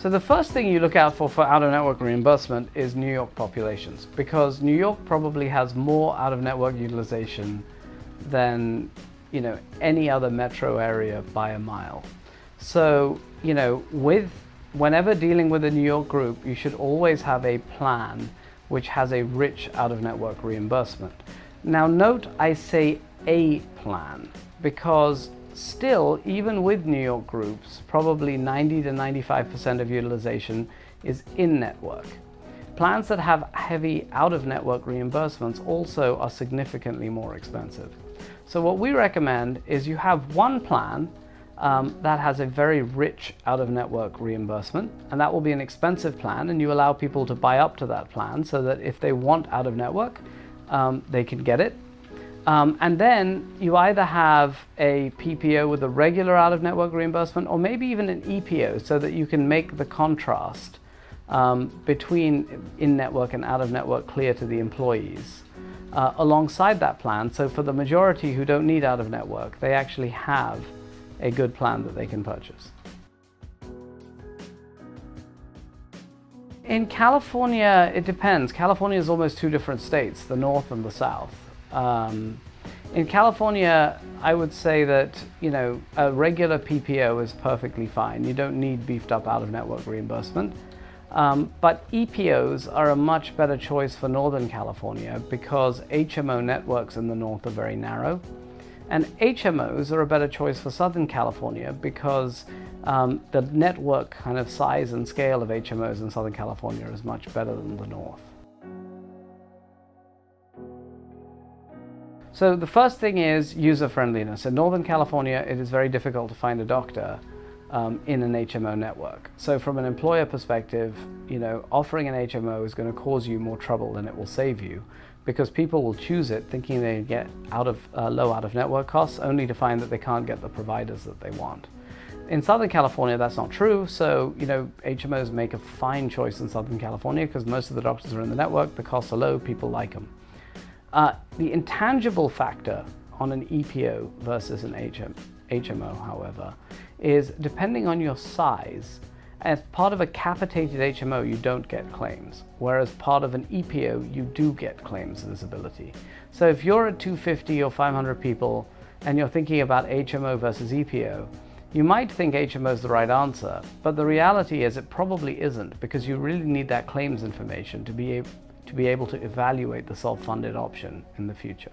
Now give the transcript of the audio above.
So the first thing you look out for out-of-network reimbursement is New York populations, because New York probably has more out-of-network utilization than, any other metro area by a mile. So, whenever dealing with a New York group, you should always have a plan which has a rich out-of-network reimbursement. Now note I say a plan, because still, even with New York groups, probably 90 to 95% of utilization is in-network. Plans that have heavy out-of-network reimbursements also are significantly more expensive. So what we recommend is you have one plan that has a very rich out-of-network reimbursement, and that will be an expensive plan, and you allow people to buy up to that plan so that if they want out-of-network, they can get it. And then you either have a PPO with a regular out-of-network reimbursement, or maybe even an EPO, so that you can make the contrast between in-network and out-of-network clear to the employees alongside that plan. So for the majority who don't need out-of-network, they actually have a good plan that they can purchase. In California, it depends. California is almost two different states, the North and the South. In California, I would say that, a regular PPO is perfectly fine. You don't need beefed up out-of-network reimbursement. But EPOs are a much better choice for Northern California because HMO networks in the North are very narrow. And HMOs are a better choice for Southern California because the network kind of size and scale of HMOs in Southern California is much better than the North. So the first thing is user friendliness. In Northern California, it is very difficult to find a doctor in an HMO network. So from an employer perspective, offering an HMO is going to cause you more trouble than it will save you, because people will choose it thinking they get low out-of-network costs, only to find that they can't get the providers that they want. In Southern California, that's not true. So, HMOs make a fine choice in Southern California because most of the doctors are in the network, the costs are low, people like them. The intangible factor on an EPO versus an HMO, however, is depending on your size. As part of a capitated HMO, you don't get claims, whereas part of an EPO, you do get claims visibility. So if you're at 250 or 500 people and you're thinking about HMO versus EPO, you might think HMO is the right answer, but the reality is it probably isn't, because you really need that claims information to be able to evaluate the self-funded option in the future.